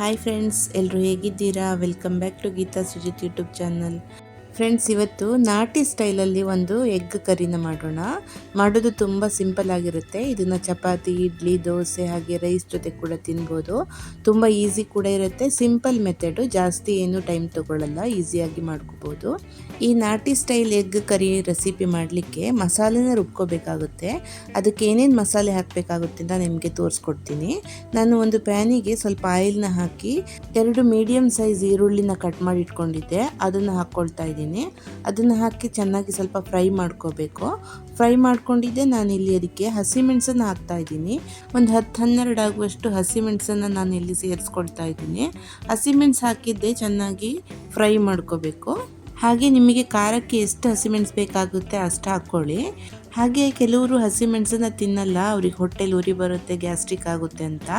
Hi friends, ಎಲ್ಲರೂ ಹೇಗಿದ್ದೀರಾ? Welcome back to Geetha Sujith YouTube channel. Friends, ಇವತ್ತು ನಾಟಿ ಸ್ಟೈಲಲ್ಲಿ ಒಂದು ಎಗ್ ಕರಿನ ಮಾಡೋಣ. ಮಾಡೋದು ತುಂಬ ಸಿಂಪಲ್ ಆಗಿರುತ್ತೆ. ಇದನ್ನು ಚಪಾತಿ, ಇಡ್ಲಿ, ದೋಸೆ ಹಾಗೆ ರೈಸ್ ಜೊತೆ ಕೂಡ ತಿನ್ಬೋದು. ತುಂಬ ಈಸಿ ಕೂಡ ಇರುತ್ತೆ. ಸಿಂಪಲ್ ಮೆಥಡು, ಜಾಸ್ತಿ ಏನು ಟೈಮ್ ತೊಗೊಳ್ಳಲ್ಲ, ಈಸಿಯಾಗಿ ಮಾಡ್ಕೋಬೋದು. ಈ ನಾಟಿ ಸ್ಟೈಲ್ ಎಗ್ ಕರಿ ರೆಸಿಪಿ ಮಾಡಲಿಕ್ಕೆ ಮಸಾಲೆನ ರುಬ್ಕೋಬೇಕಾಗುತ್ತೆ. ಅದಕ್ಕೆ ಏನೇನು ಮಸಾಲೆ ಹಾಕಬೇಕಾಗುತ್ತೆ ಅಂತ ನಿಮಗೆ ತೋರಿಸ್ಕೊಡ್ತೀನಿ. ನಾನು ಒಂದು ಪ್ಯಾನಿಗೆ ಸ್ವಲ್ಪ ಆಯಿಲ್ನ ಹಾಕಿ 2 ಮೀಡಿಯಮ್ ಸೈಜ್ ಈರುಳ್ಳಿನ ಕಟ್ ಮಾಡಿ ಇಟ್ಕೊಂಡಿದ್ದೆ, ಅದನ್ನು ಹಾಕ್ಕೊಳ್ತಾ ಇದ್ದೀನಿ. ಅದನ್ನು ಹಾಕಿ ಚೆನ್ನಾಗಿ ಸ್ವಲ್ಪ ಫ್ರೈ ಮಾಡ್ಕೋಬೇಕು. ಫ್ರೈ ಮಾಡ್ಕೊಂಡಿದ್ದೆ ನಾನಿಲ್ಲಿ ಅದಕ್ಕೆ ಹಸಿಮೆಣಸನ್ನು ಹಾಕ್ತಾ ಇದ್ದೀನಿ. ಒಂದು 10-12 ಆಗುವಷ್ಟು ಹಸಿಮೆಣಸನ್ನು ನಾನು ಇಲ್ಲಿ ಸೇರಿಸ್ಕೊಳ್ತಾ ಇದ್ದೀನಿ. ಹಸಿಮೆಣಸು ಹಾಕಿದ್ದೆ ಚೆನ್ನಾಗಿ ಫ್ರೈ ಮಾಡ್ಕೋಬೇಕು. ಹಾಗೆ ನಿಮಗೆ ಖಾರಕ್ಕೆ ಎಷ್ಟು ಹಸಿಮೆಣಸು ಬೇಕಾಗುತ್ತೆ ಅಷ್ಟು ಹಾಕ್ಕೊಳ್ಳಿ. ಹಾಗೆ ಕೆಲವರು ಹಸಿಮೆಣಸನ್ನ ತಿನ್ನಲ್ಲ, ಅವ್ರಿಗೆ ಹೊಟ್ಟೆಲಿ ಉರಿ ಬರುತ್ತೆ, ಗ್ಯಾಸ್ಟ್ರಿಕ್ ಆಗುತ್ತೆ ಅಂತ.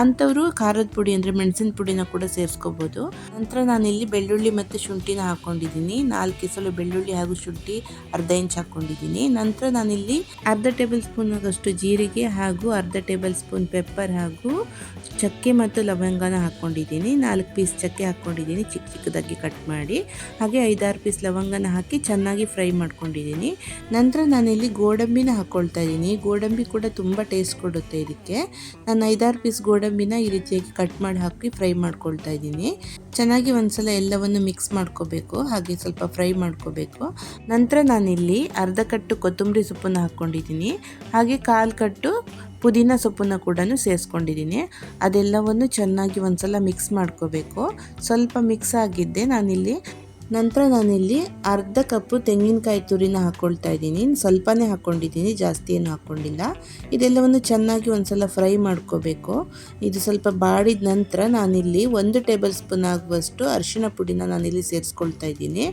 ಅಂಥವರು ಖಾರದ ಪುಡಿ ಅಂದರೆ ಮೆಣಸಿನ ಪುಡಿನ ಕೂಡ ಸೇರಿಸ್ಕೋಬೋದು. ನಂತರ ನಾನಿಲ್ಲಿ ಬೆಳ್ಳುಳ್ಳಿ ಮತ್ತು ಶುಂಠಿನ ಹಾಕ್ಕೊಂಡಿದ್ದೀನಿ. 4 ಎಸಳು ಬೆಳ್ಳುಳ್ಳಿ ಹಾಗೂ ಶುಂಠಿ ಅರ್ಧ ಇಂಚ್ ಹಾಕ್ಕೊಂಡಿದ್ದೀನಿ. ನಂತರ ನಾನಿಲ್ಲಿ ಅರ್ಧ ಟೇಬಲ್ ಸ್ಪೂನ್ ಆಗಷ್ಟು ಜೀರಿಗೆ ಹಾಗೂ ಅರ್ಧ ಟೇಬಲ್ ಸ್ಪೂನ್ ಪೆಪ್ಪರ್ ಹಾಗೂ ಚಕ್ಕೆ ಮತ್ತು ಲವಂಗನ ಹಾಕ್ಕೊಂಡಿದ್ದೀನಿ. 4 ಪೀಸ್ ಚಕ್ಕೆ ಹಾಕ್ಕೊಂಡಿದ್ದೀನಿ, ಚಿಕ್ಕ ಚಿಕ್ಕದಾಗಿ ಕಟ್ ಮಾಡಿ. ಹಾಗೆ 5-6 ಪೀಸ್ ಲವಂಗನ ಹಾಕಿ ಚೆನ್ನಾಗಿ ಫ್ರೈ ಮಾಡ್ಕೊಂಡಿದ್ದೀನಿ. ನಂತರ ನಾನಿಲ್ಲಿ ಗೋಡಂಬಿನ ಹಾಕ್ಕೊಳ್ತಾ ಇದ್ದೀನಿ. ಗೋಡಂಬಿ ಕೂಡ ತುಂಬ ಟೇಸ್ಟ್ ಕೊಡುತ್ತೆ ಇದಕ್ಕೆ. ನಾನು 5-6 ಪೀಸ್ ಗೋಡಂಬಿನ ಈ ರೀತಿಯಾಗಿ ಕಟ್ ಮಾಡಿ ಹಾಕಿ ಫ್ರೈ ಮಾಡ್ಕೊಳ್ತಾ ಇದ್ದೀನಿ. ಚೆನ್ನಾಗಿ ಒಂದ್ಸಲ ಎಲ್ಲವನ್ನು ಮಿಕ್ಸ್ ಮಾಡ್ಕೋಬೇಕು, ಹಾಗೆ ಸ್ವಲ್ಪ ಫ್ರೈ ಮಾಡ್ಕೋಬೇಕು. ನಂತರ ನಾನಿಲ್ಲಿ ಅರ್ಧ ಕಟ್ಟು ಕೊತ್ತಂಬರಿ ಸೊಪ್ಪನ್ನು ಹಾಕ್ಕೊಂಡಿದ್ದೀನಿ. ಹಾಗೆ 1/4 ಕಟ್ಟು ಪುದೀನ ಸೊಪ್ಪನ್ನು ಕೂಡ ಸೇರಿಸ್ಕೊಂಡಿದ್ದೀನಿ. ಅದೆಲ್ಲವನ್ನು ಚೆನ್ನಾಗಿ ಒಂದ್ಸಲ ಮಿಕ್ಸ್ ಮಾಡ್ಕೋಬೇಕು. ಸ್ವಲ್ಪ ಮಿಕ್ಸ್ ಆಗಿದ್ದೆ ನಂತರ ನಾನಿಲ್ಲಿ ಅರ್ಧ ಕಪ್ಪು ತೆಂಗಿನಕಾಯಿ ತುರಿನ ಹಾಕ್ಕೊಳ್ತಾ ಇದ್ದೀನಿ. ಸ್ವಲ್ಪನೇ ಹಾಕ್ಕೊಂಡಿದ್ದೀನಿ, ಜಾಸ್ತಿ ಏನು ಹಾಕ್ಕೊಂಡಿಲ್ಲ. ಇದೆಲ್ಲವನ್ನು ಚೆನ್ನಾಗಿ ಒಂದ್ಸಲ ಫ್ರೈ ಮಾಡ್ಕೋಬೇಕು. ಇದು ಸ್ವಲ್ಪ ಬಾಡಿದ ನಂತರ ನಾನಿಲ್ಲಿ 1 ಟೇಬಲ್ ಸ್ಪೂನ್ ಆಗುವಷ್ಟು ಅರಿಶಿಣ ಪುಡಿನ ನಾನಿಲ್ಲಿ ಸೇರಿಸ್ಕೊಳ್ತಾ ಇದ್ದೀನಿ.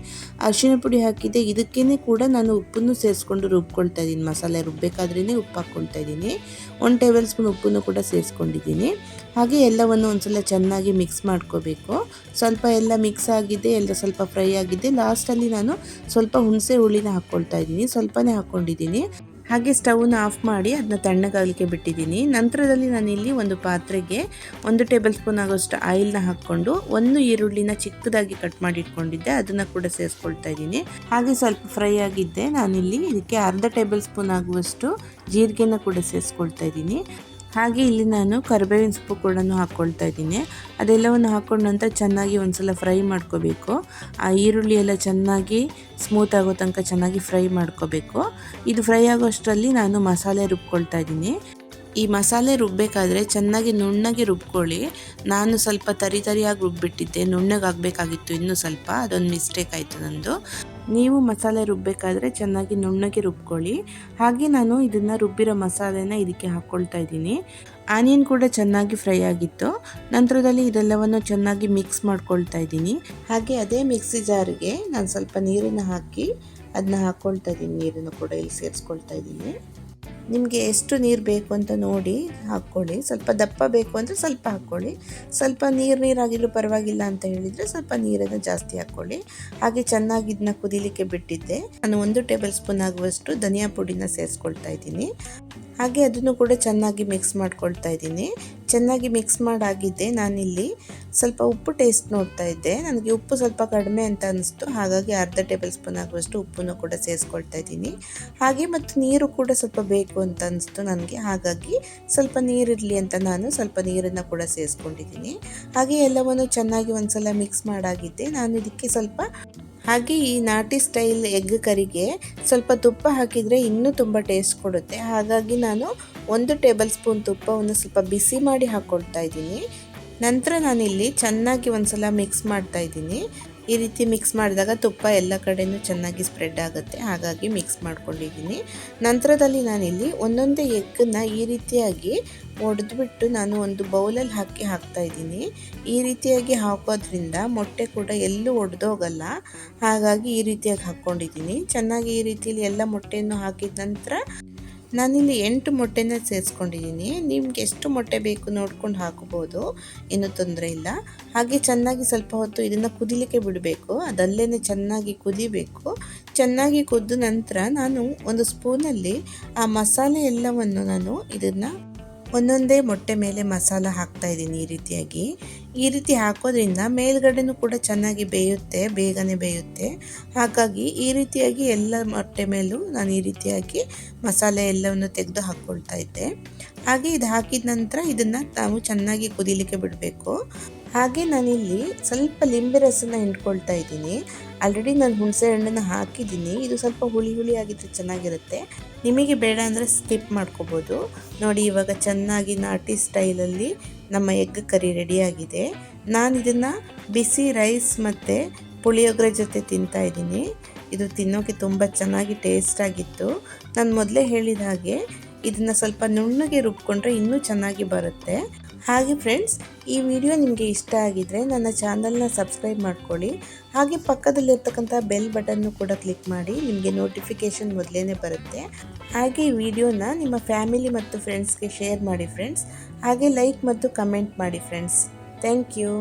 ಅರಿಶಿಣ ಪುಡಿ ಹಾಕಿದ್ದೆ, ಇದಕ್ಕೇ ಕೂಡ ನಾನು ಉಪ್ಪನ್ನು ಸೇರಿಸ್ಕೊಂಡು ರುಬ್ಕೊಳ್ತಾ ಇದ್ದೀನಿ. ಮಸಾಲೆ ರುಬ್ಬೇಕಾದ್ರೇ ಉಪ್ಪು ಹಾಕ್ಕೊಳ್ತಾ ಇದ್ದೀನಿ. 1 ಟೇಬಲ್ ಸ್ಪೂನ್ ಉಪ್ಪನ್ನು ಕೂಡ ಸೇರಿಸ್ಕೊಂಡಿದ್ದೀನಿ. ಹಾಗೆ ಎಲ್ಲವನ್ನು ಒಂದ್ಸಲ ಚೆನ್ನಾಗಿ ಮಿಕ್ಸ್ ಮಾಡ್ಕೋಬೇಕು. ಸ್ವಲ್ಪ ಎಲ್ಲ ಮಿಕ್ಸ್ ಆಗಿದೆ, ಎಲ್ಲ ಸ್ವಲ್ಪ ಫ್ರೈ ಆಗಿದೆ. ಲಾಸ್ಟಲ್ಲಿ ನಾನು ಸ್ವಲ್ಪ ಹುಣಸೆ ಹುಳಿನ ಹಾಕ್ಕೊಳ್ತಾ ಇದ್ದೀನಿ, ಸ್ವಲ್ಪನೇ ಹಾಕ್ಕೊಂಡಿದ್ದೀನಿ. ಹಾಗೆ ಸ್ಟವ್ನ ಆಫ್ ಮಾಡಿ ಅದನ್ನ ತಣ್ಣಗಾಗಲಿಕ್ಕೆ ಬಿಟ್ಟಿದ್ದೀನಿ. ನಂತರದಲ್ಲಿ ನಾನಿಲ್ಲಿ ಒಂದು ಪಾತ್ರೆಗೆ 1 ಟೇಬಲ್ ಸ್ಪೂನ್ ಆಗೋಷ್ಟು ಆಯಿಲ್ನ ಹಾಕ್ಕೊಂಡು 1 ಈರುಳ್ಳಿನ ಚಿಕ್ಕದಾಗಿ ಕಟ್ ಮಾಡಿ ಇಟ್ಕೊಂಡಿದ್ದೆ, ಅದನ್ನು ಕೂಡ ಸೇರಿಸ್ಕೊಳ್ತಾ ಇದ್ದೀನಿ. ಹಾಗೆ ಸ್ವಲ್ಪ ಫ್ರೈ ಆಗಿದ್ದೆ ನಾನಿಲ್ಲಿ ಇದಕ್ಕೆ ಅರ್ಧ ಟೇಬಲ್ ಸ್ಪೂನ್ ಆಗುವಷ್ಟು ಜೀರಿಗೆನ ಕೂಡ ಸೇರಿಸ್ಕೊಳ್ತಾ ಇದ್ದೀನಿ. ಹಾಗೆ ಇಲ್ಲಿ ನಾನು ಕರಿಬೇವಿನ ಸೊಪ್ಪು ಕೂಡ ಹಾಕ್ಕೊಳ್ತಾ ಇದ್ದೀನಿ. ಅದೆಲ್ಲವನ್ನು ಹಾಕ್ಕೊಂಡ ನಂತರ ಚೆನ್ನಾಗಿ ಒಂದ್ಸಲ ಫ್ರೈ ಮಾಡ್ಕೋಬೇಕು. ಆ ಈರುಳ್ಳಿ ಎಲ್ಲ ಚೆನ್ನಾಗಿ ಸ್ಮೂತ್ ಆಗೋ ತನಕ ಚೆನ್ನಾಗಿ ಫ್ರೈ ಮಾಡ್ಕೋಬೇಕು. ಇದು ಫ್ರೈ ಆಗೋಷ್ಟರಲ್ಲಿ ನಾನು ಮಸಾಲೆ ರುಬ್ಕೊಳ್ತಾ ಇದ್ದೀನಿ. ಈ ಮಸಾಲೆ ರುಬ್ಬಬೇಕಾದ್ರೆ ಚೆನ್ನಾಗಿ ನುಣ್ಣಗೆ ರುಬ್ಕೊಳ್ಳಿ. ನಾನು ಸ್ವಲ್ಪ ತರಿಯಾಗಿ ರುಬ್ಬಿಟ್ಟಿದ್ದೆ, ನುಣ್ಣಗಾಗಬೇಕಾಗಿತ್ತು ಇನ್ನೂ ಸ್ವಲ್ಪ, ಅದೊಂದು ಮಿಸ್ಟೇಕ್ ಆಯಿತು ನಂದು. ನೀವು ಮಸಾಲೆ ರುಬ್ಬಬೇಕಾದ್ರೆ ಚೆನ್ನಾಗಿ ನುಣ್ಣಗೆ ರುಬ್ಕೊಳ್ಳಿ. ಹಾಗೆ ನಾನು ಇದನ್ನು ರುಬ್ಬಿರೋ ಮಸಾಲೆನ ಇದಕ್ಕೆ ಹಾಕ್ಕೊಳ್ತಾ ಇದ್ದೀನಿ. ಆನಿಯನ್ ಕೂಡ ಚೆನ್ನಾಗಿ ಫ್ರೈ ಆಗಿತ್ತು. ನಂತರದಲ್ಲಿ ಇದೆಲ್ಲವನ್ನು ಚೆನ್ನಾಗಿ ಮಿಕ್ಸ್ ಮಾಡ್ಕೊಳ್ತಾ ಇದ್ದೀನಿ. ಹಾಗೆ ಅದೇ ಮಿಕ್ಸಿ ಜಾರಿಗೆ ನಾನು ಸ್ವಲ್ಪ ನೀರನ್ನು ಹಾಕಿ ಅದನ್ನ ಹಾಕ್ಕೊಳ್ತಾ ಇದ್ದೀನಿ. ನೀರನ್ನು ಕೂಡ ಇಲ್ಲಿ ಸೇರಿಸ್ಕೊಳ್ತಾ ಇದ್ದೀನಿ. ನಿಮಗೆ ಎಷ್ಟು ನೀರು ಬೇಕು ಅಂತ ನೋಡಿ ಹಾಕ್ಕೊಳ್ಳಿ. ಸ್ವಲ್ಪ ದಪ್ಪ ಬೇಕು ಅಂದರೆ ಸ್ವಲ್ಪ ಹಾಕ್ಕೊಳ್ಳಿ. ಸ್ವಲ್ಪ ನೀರಾಗಿದ್ರೂ ಪರವಾಗಿಲ್ಲ ಅಂತ ಹೇಳಿದರೆ ಸ್ವಲ್ಪ ನೀರನ್ನು ಜಾಸ್ತಿ ಹಾಕ್ಕೊಳ್ಳಿ. ಹಾಗೆ ಚೆನ್ನಾಗಿ ಇದನ್ನ ಕುದಿಲಿಕ್ಕೆ ಬಿಟ್ಟಿದ್ದೆ. ನಾನು 1 ಟೇಬಲ್ ಸ್ಪೂನ್ ಆಗುವಷ್ಟು ಧನಿಯಾ ಪುಡಿನ ಸೇರಿಸ್ಕೊಳ್ತಾ ಇದ್ದೀನಿ. ಹಾಗೆ ಅದನ್ನು ಕೂಡ ಚೆನ್ನಾಗಿ ಮಿಕ್ಸ್ ಮಾಡ್ಕೊಳ್ತಾ ಇದ್ದೀನಿ. ಚೆನ್ನಾಗಿ ಮಿಕ್ಸ್ ಮಾಡಾಗಿದ್ದೆ. ನಾನಿಲ್ಲಿ ಸ್ವಲ್ಪ ಉಪ್ಪು ಟೇಸ್ಟ್ ನೋಡ್ತಾ ಇದ್ದೆ. ನನಗೆ ಉಪ್ಪು ಸ್ವಲ್ಪ ಕಡಿಮೆ ಅಂತ ಅನಿಸ್ತು, ಹಾಗಾಗಿ ಅರ್ಧ ಟೇಬಲ್ ಸ್ಪೂನ್ ಆಗುವಷ್ಟು ಉಪ್ಪನ್ನು ಕೂಡ ಸೇರಿಸ್ಕೊಳ್ತಾ ಇದ್ದೀನಿ. ಹಾಗೆ ಮತ್ತು ನೀರು ಕೂಡ ಸ್ವಲ್ಪ ಬೇಕು ಅಂತ ಅನಿಸ್ತು ನನಗೆ, ಹಾಗಾಗಿ ಸ್ವಲ್ಪ ನೀರಿರಲಿ ಅಂತ ನಾನು ಸ್ವಲ್ಪ ನೀರನ್ನು ಕೂಡ ಸೇರಿಸ್ಕೊಂಡಿದ್ದೀನಿ. ಹಾಗೆ ಎಲ್ಲವನ್ನು ಚೆನ್ನಾಗಿ ಒಂದ್ಸಲ ಮಿಕ್ಸ್ ಮಾಡಾಗಿದ್ದೆ. ನಾನು ಇದಕ್ಕೆ ಹಾಗೆ ಈ ನಾಟಿ ಸ್ಟೈಲ್ ಎಗ್ ಕರಿಗೆ ಸ್ವಲ್ಪ ತುಪ್ಪ ಹಾಕಿದರೆ ಇನ್ನೂ ತುಂಬ ಟೇಸ್ಟ್ ಕೊಡುತ್ತೆ. ಹಾಗಾಗಿ ನಾನು 1 ಟೇಬಲ್ ಸ್ಪೂನ್ ತುಪ್ಪವನ್ನು ಸ್ವಲ್ಪ ಬಿಸಿ ಮಾಡಿ ಹಾಕ್ಕೊಳ್ತಾ ಇದ್ದೀನಿ. ನಂತರ ನಾನಿಲ್ಲಿ ಚೆನ್ನಾಗಿ ಒಂದ್ಸಲ ಮಿಕ್ಸ್ ಮಾಡ್ತಾ ಇದ್ದೀನಿ. ಈ ರೀತಿ ಮಿಕ್ಸ್ ಮಾಡಿದಾಗ ತುಪ್ಪ ಎಲ್ಲ ಕಡೆಯೂ ಚೆನ್ನಾಗಿ ಸ್ಪ್ರೆಡ್ ಆಗುತ್ತೆ, ಹಾಗಾಗಿ ಮಿಕ್ಸ್ ಮಾಡ್ಕೊಂಡಿದ್ದೀನಿ. ನಂತರದಲ್ಲಿ ನಾನಿಲ್ಲಿ ಒಂದೊಂದೇ ಎಗ್ಗನ್ನು ಈ ರೀತಿಯಾಗಿ ಒಡೆದ್ಬಿಟ್ಟು ನಾನು ಒಂದು ಬೌಲಲ್ಲಿ ಹಾಕ್ತಾ ಇದ್ದೀನಿ. ಈ ರೀತಿಯಾಗಿ ಹಾಕೋದ್ರಿಂದ ಮೊಟ್ಟೆ ಕೂಡ ಎಲ್ಲೂ ಒಡೆದೋಗಲ್ಲ, ಹಾಗಾಗಿ ಈ ರೀತಿಯಾಗಿ ಹಾಕ್ಕೊಂಡಿದ್ದೀನಿ. ಚೆನ್ನಾಗಿ ಈ ರೀತಿಯಲ್ಲಿ ಎಲ್ಲ ಮೊಟ್ಟೆಯನ್ನು ಹಾಕಿದ ನಂತರ ನಾನಿಲ್ಲಿ 8 ಮೊಟ್ಟೆನ ಸೇರಿಸ್ಕೊಂಡಿದ್ದೀನಿ. ನಿಮ್ಗೆ ಎಷ್ಟು ಮೊಟ್ಟೆ ಬೇಕು ನೋಡ್ಕೊಂಡು ಹಾಕ್ಬೋದು, ಏನೂ ತೊಂದರೆ ಇಲ್ಲ. ಹಾಗೆ ಚೆನ್ನಾಗಿ ಸ್ವಲ್ಪ ಹೊತ್ತು ಇದನ್ನು ಕುದಿಲಿಕ್ಕೆ ಬಿಡಬೇಕು. ಅದಲ್ಲೇ ಚೆನ್ನಾಗಿ ಕುದಿಬೇಕು. ಚೆನ್ನಾಗಿ ಕುದ್ದ ನಂತರ ನಾನು ಒಂದು ಸ್ಪೂನಲ್ಲಿ ಆ ಮಸಾಲೆ ಎಲ್ಲವನ್ನು ನಾನು ಇದನ್ನು ಒಂದೊಂದೇ ಮೊಟ್ಟೆ ಮೇಲೆ ಮಸಾಲ ಹಾಕ್ತಾ ಇದ್ದೀನಿ ಈ ರೀತಿ ಹಾಕೋದ್ರಿಂದ ಮೇಲ್ಗಡೆನೂ ಕೂಡ ಚೆನ್ನಾಗಿ ಬೇಯುತ್ತೆ, ಬೇಗನೆ ಬೇಯುತ್ತೆ. ಹಾಗಾಗಿ ಈ ರೀತಿಯಾಗಿ ಎಲ್ಲ ಮೊಟ್ಟೆ ಮೇಲೂ ನಾನು ಈ ರೀತಿಯಾಗಿ ಮಸಾಲೆ ಎಲ್ಲವನ್ನು ತೆಗೆದು ಹಾಕ್ಕೊಳ್ತಾ ಇದ್ದೆ. ಹಾಗೆ ಇದು ಹಾಕಿದ ನಂತರ ಇದನ್ನು ನಾವು ಚೆನ್ನಾಗಿ ಕುದಿಲಿಕ್ಕೆ ಬಿಡಬೇಕು. ಹಾಗೆ ನಾನಿಲ್ಲಿ ಸ್ವಲ್ಪ ಲಿಂಬೆ ರಸನ ಹಿಂಡ್ಕೊಳ್ತಾ ಇದ್ದೀನಿ. ಆಲ್ರೆಡಿ ನಾನು ಹುಣಸೆ ಹಣ್ಣನ್ನು ಹಾಕಿದ್ದೀನಿ. ಇದು ಸ್ವಲ್ಪ ಹುಳಿ ಹುಳಿ ಆಗಿದ್ರೆ ಚೆನ್ನಾಗಿರುತ್ತೆ. ನಿಮಗೆ ಬೇಡ ಅಂದರೆ ಸ್ಕಿಪ್ ಮಾಡ್ಕೋಬೋದು. ನೋಡಿ, ಇವಾಗ ಚೆನ್ನಾಗಿ ನಾಟಿ ಸ್ಟೈಲಲ್ಲಿ ನಮ್ಮ ಎಗ್ ಕರಿ ರೆಡಿಯಾಗಿದೆ. ನಾನು ಇದನ್ನು ಬಿಸಿ ರೈಸ್ ಮತ್ತು ಪುಳಿಯೋಗರೆ ಜೊತೆ ತಿಂತಾ ಇದ್ದೀನಿ. ಇದು ತಿನ್ನೋಕ್ಕೆ ತುಂಬ ಚೆನ್ನಾಗಿ ಟೇಸ್ಟ್ ಆಗಿತ್ತು. ನಾನು ಮೊದಲೇ ಹೇಳಿದ ಹಾಗೆ ಇದನ್ನು ಸ್ವಲ್ಪ ನುಣ್ಣಗೆ ರುಬ್ಕೊಂಡ್ರೆ ಇನ್ನೂ ಚೆನ್ನಾಗಿ ಬರುತ್ತೆ. ಹಾಗೆ ಫ್ರೆಂಡ್ಸ್, ಈ ವಿಡಿಯೋ ನಿಮಗೆ ಇಷ್ಟ ಆಗಿದ್ರೆ ನನ್ನ ಚಾನಲ್ನ ಸಬ್ಸ್ಕ್ರೈಬ್ ಮಾಡ್ಕೊಳ್ಳಿ. ಹಾಗೆ ಪಕ್ಕದಲ್ಲಿರ್ತಕ್ಕಂಥ ಬೆಲ್ ಬಟನ್ನು ಕೂಡ ಕ್ಲಿಕ್ ಮಾಡಿ, ನಿಮಗೆ ನೋಟಿಫಿಕೇಷನ್ ಮೊದಲೇ ಬರುತ್ತೆ. ಹಾಗೆ ಈ ವಿಡಿಯೋನ ನಿಮ್ಮ ಫ್ಯಾಮಿಲಿ ಮತ್ತು ಫ್ರೆಂಡ್ಸ್ಗೆ ಶೇರ್ ಮಾಡಿ ಫ್ರೆಂಡ್ಸ್. ಹಾಗೆ ಲೈಕ್ ಮತ್ತು ಕಮೆಂಟ್ ಮಾಡಿ ಫ್ರೆಂಡ್ಸ್. Thank you.